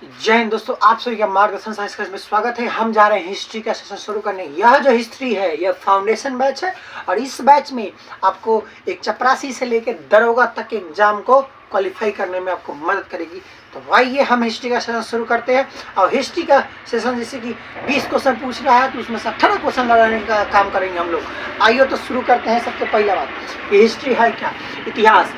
जय हिंद दोस्तों, आप सभी का मार्गदर्शन साइंस क्लास में स्वागत है। हम जा रहे हैं हिस्ट्री का सेशन शुरू करने। यह जो हिस्ट्री है यह फाउंडेशन बैच है और इस बैच में आपको एक चपरासी से लेकर दरोगा तक के एग्जाम को क्वालिफाई करने में आपको मदद करेगी। तो आइए हम हिस्ट्री का सेशन शुरू करते हैं। और हिस्ट्री का सेशन जैसे कि 20 क्वेश्चन पूछ रहा है तो उसमें से 18 क्वेश्चन लगाने का काम करेंगे हम लोग। आइए तो शुरू करते हैं। सबसे पहला बात, ये हिस्ट्री है क्या? इतिहास।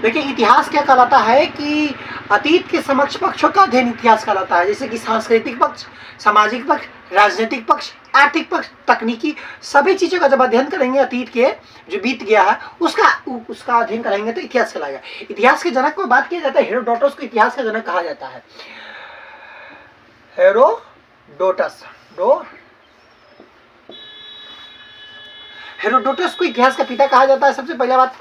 देखिए, इतिहास क्या कहलाता है कि अतीत के समक्ष पक्षों का अध्ययन इतिहास कहलाता है। जैसे कि सांस्कृतिक पक्ष, सामाजिक पक्ष, राजनीतिक पक्ष, आर्थिक पक्ष, तकनीकी, सभी चीज़ों का जब अध्ययन करेंगे अतीत के जो बीत गया है उसका अध्ययन करेंगे तो इतिहास कहलाएगा। इतिहास के जनक को बात किया जाता है, हेरोडोटस को इतिहास का जनक कहा जाता है। हेरोडोटस को इतिहास का पिता कहा जाता है। सबसे पहले बात,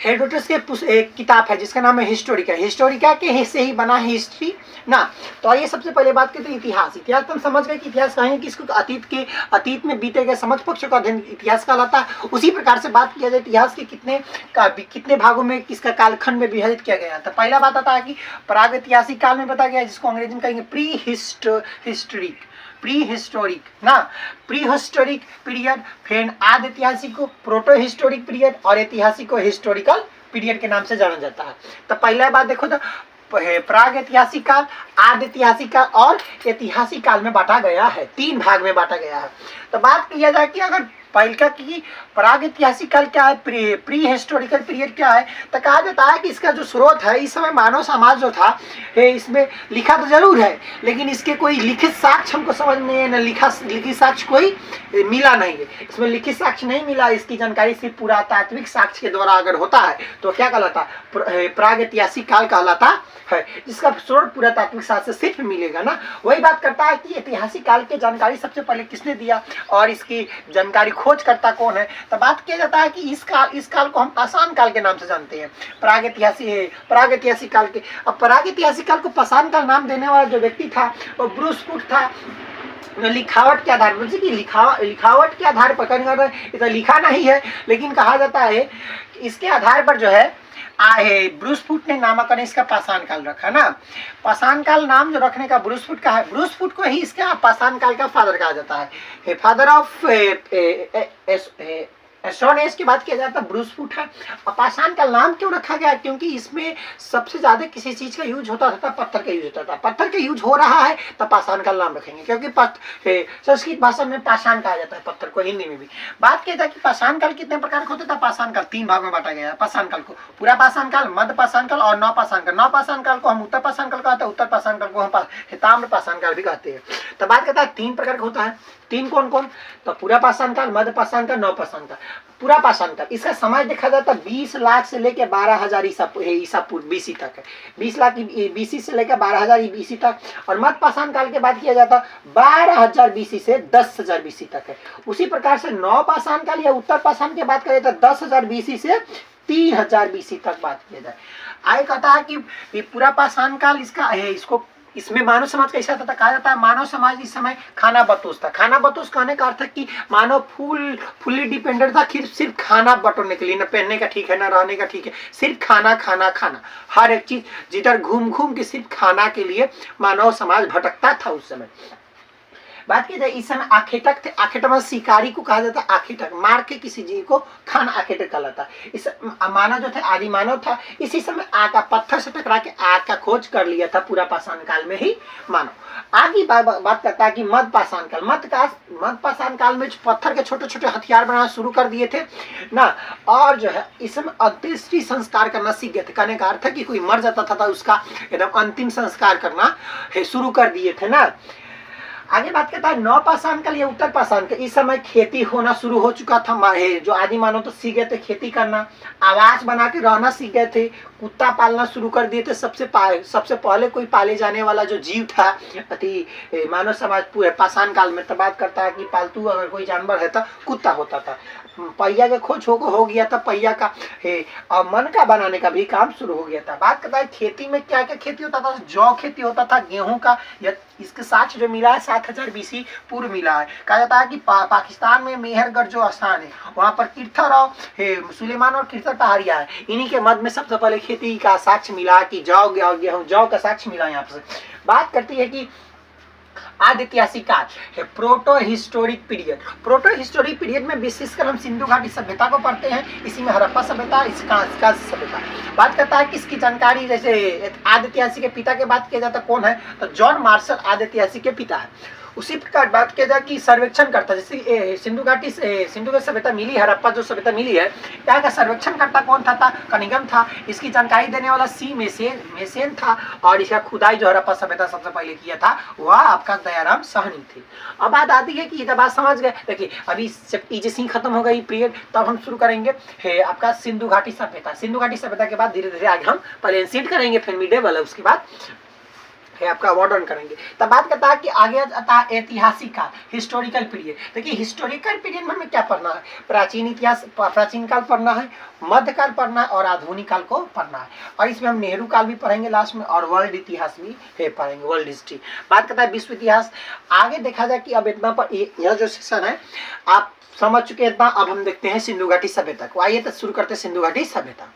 हेरोडोटस के एक किताब है जिसका नाम है हिस्टोरिका। हिस्टोरिका के से ही बना है हिस्ट्री ना। तो आइए सबसे पहले बात करते हैं इतिहास। इतिहास तो हम समझ गए कि इतिहास कहेंगे कि इसको अतीत में बीते गए समझ पक्षों का अध्ययन इतिहास कहलाता है। उसी प्रकार से बात किया जाए इतिहास के कितने भागों में किसका कालखंड में विभाजित किया गया। तो पहला बात आता है कि प्रागैतिहासिक काल में बताया गया, जिसको अंग्रेजी में कहेंगे प्री हिस्टोरिक पीरियड। फिर आद ऐतिहासिक को प्रोटो हिस्टोरिक पीरियड और ऐतिहासिक को हिस्टोरिकल पीरियड के नाम से जाना जाता है। तो पहला बात देखो तो प्राग ऐतिहासिक काल, आद ऐतिहासिक काल और ऐतिहासिक काल में बांटा गया है, 3 भाग में बांटा गया है। तो बात किया जाए कि अगर पहला की प्राग ऐतिहासिक काल क्या है, प्री हिस्टोरिकल पीरियड क्या है, तो कहा जाता है कि इसका जो स्रोत है, इस समय मानव समाज जो था इसमें लिखा तो जरूर है लेकिन इसके कोई लिखित साक्ष्य हमको समझ नहीं है, न लिखित साक्ष्य कोई मिला नहीं है। इसमें लिखित साक्ष्य नहीं मिला। इसकी जानकारी सिर्फ पुरातात्विक साक्ष्य के द्वारा अगर होता है तो क्या कहलाता है? प्राग ऐतिहासिक काल कहलाता है, जिसका स्रोत पुरातात्विक साक्ष्य से सिर्फ मिलेगा ना। वही बात करता है कि ऐतिहासिक काल की जानकारी सबसे पहले किसने दिया और इसकी जानकारी खोजकर्ता कौन है। तो बात किया जाता है कि इस काल को हम पाषाण काल के नाम से जानते हैं। प्राग ऐतिहासिक काल के। अब प्राग ऐतिहासिक काल को पाषाण काल नाम देने वाला जो व्यक्ति था वो ब्रूस कूट था। लिखावट के आधार पर, लिखावट के आधार पर इतना लिखा नहीं है लेकिन कहा जाता है कि इसके आधार पर जो है ब्रूस फुट ने नामकरण इसका पाषाण काल रखा ना। पाषाण काल नाम जो रखने का ब्रूस फुट का है, ब्रूस फुट को ही इसका पाषाण काल का फादर कहा जाता है। फादर ऑफ स्टोन एज की बात किया जाता है ब्रूस फुट है। और पाषाण काल नाम क्यों रखा गया? क्योंकि इसमें सबसे ज्यादा किसी चीज का यूज होता था, पत्थर का यूज होता था। पत्थर का यूज हो रहा है तो पाषाण काल नाम रखेंगे, क्योंकि संस्कृत भाषा में पाषाण कहा जाता है पत्थर को, हिंदी में भी। बात किया जाए कि पाषाण काल कितने प्रकार का होता था। पाषाण काल 3 भाग में बांटा गया है। पाषाण काल को पूरा पाषाण काल, मध्य पाषाण काल और नवपाषाण काल। नवपाषाण काल को हम उत्तर पाषाण काल कहते हैं, उत्तर पाषाण काल को हम ताम्र पाषाण काल भी कहते हैं। तो बात करता है 3 प्रकार का होता है। 3 कौन कौन? तो पूरा पाषाण काल, मध्य पाषाण काल, नवपाषाण काल। पूरा पाषाण काल, इसका समय देखा जाता है 20 लाख से लेकर 12,000 ईसा पूर्व BC तक है। 20 लाख BC से लेकर 12,000 BC तक। और मध्य पाषाण काल की बात किया जाता 12,000 BC से 10,000 BC तक है। उसी प्रकार से नवपाषाण काल या उत्तर पाषाण की बात करें तो 10,000 BC से 3,000 BC तक बात किया जाए। आगे कहता है कि पूरा पाषाण काल इसमें मानव समाज कैसा था? कहा जाता है मानव समाज इस समय खाना बतोस था। खाना बतोस कहने का अर्थ है कि मानव फुल्ली डिपेंडेंट था सिर्फ खाना बटोरने के लिए। न पहनने का ठीक है, न रहने का ठीक है, सिर्फ खाना। हर एक चीज जिधर घूम के सिर्फ खाना के लिए मानव समाज भटकता था उस समय। बात की जाए इस समय आखेटक थे। आखेटक मतलब शिकारी को कहा जाता है आखेटक। मार के किसी जीव को खाना आखेटक कहलाता है। इस मानव जो थे आदि मानव था, इसी समय आग का पत्थर से टकरा के आग का खोज कर लिया था पूरा पाषाण काल में ही मानव। आगे बात करता है कि मध्य पाषाण काल। मध्य पाषाण काल में पत्थर के छोटे छोटे हथियार बनाना शुरू कर दिए थे ना। और जो है इस समय अंत्येष्टि संस्कार करना सीख गए थे। कहने का अर्थ है कि कोई मर जाता था उसका एकदम अंतिम संस्कार करना शुरू कर दिए थे ना। आगे बात करता है नवपाषाण काल या उत्तर पाषाण काल। इस समय खेती होना शुरू हो चुका था। जो आदि मानव तो सीख गए थे खेती करना, आवास बना के रहना सीख गए थे, कुत्ता पालना शुरू कर दिए थे। सबसे पहले कोई पाले जाने वाला जो जीव था मानव समाज पूरे पाषाण काल में। तो बात करता है कि पालतू अगर कोई जानवर है तो कुत्ता होता था। पहिया का खोज हो गया था, पहिया का और मन का बनाने का भी काम शुरू हो गया था। बात करता है खेती में क्या क्या खेती होता था। जौ खेती होता था, गेहूं का, या इसके साक्ष्य जो मिला है 7000 BC पूर्व मिला है। कहा जाता है कि पाकिस्तान में मेहरगढ़ जो स्थान है वहाँ पर किरथर और सुलेमान और किरथर पहाड़ियाँ है, इन्हीं के मध्य में सबसे पहले खेती का साक्ष्य मिला कि जौ गेहूं जौ का साक्ष्य मिला। यहाँ पर बात करती है कि आदि ऐतिहासिक काल है, proto historic period. Proto historic period में विशेषकर हम सिंधु घाटी सभ्यता को पढ़ते हैं, इसी में हड़प्पा सभ्यता, इसका सभ्यता। बात करता है किसकी जानकारी, जैसे आदि ऐतिहासिक के पिता की बात किया जाता कौन है, तो जॉन मार्शल आदि ऐतिहासिक के पिता है। उसी प्रकार बात किया जाए कि सर्वेक्षण करता, जैसे सिंधु घाटी सिंधु की सभ्यता मिली, हड़प्पा जो सभ्यता मिली है, यहाँ का सर्वेक्षण करता कौन था कनिंगम था। इसकी जानकारी देने वाला सी मेसेन था, और इसका खुदाई जो हड़प्पा सभ्यता सबसे पहले किया था वह आपका दयाराम साहनी थे। अब बात आती है कि ये बात समझ गए। देखिए अभी ईजिप्सी खत्म हो गई पीरियड, तब हम शुरू करेंगे है आपका सिंधु घाटी सभ्यता। सिंधु घाटी सभ्यता के बाद धीरे धीरे आगे हम पहले एंशिएंट करेंगे, फिर मिडेवल, उसके बाद है आपका मॉडर्न करेंगे। तब बात करता है कि आगे आता है ऐतिहासिक काल, हिस्टोरिकल पीरियड। देखिए हिस्टोरिकल पीरियड में हमें क्या पढ़ना है, प्राचीन इतिहास, प्राचीन काल पढ़ना है, मध्यकाल पढ़ना है और आधुनिक काल को पढ़ना है। और इसमें हम नेहरू काल भी पढ़ेंगे लास्ट में, और वर्ल्ड इतिहास भी है पढ़ेंगे, वर्ल्ड हिस्ट्री। बात करता है विश्व इतिहास। आगे देखा जाए कि अब इतना पर यह जो सेशन है आप समझ चुके हैं इतना। अब हम देखते हैं सिंधु घाटी सभ्यता को। आइए तो शुरू करते हैं सिंधु घाटी सभ्यता।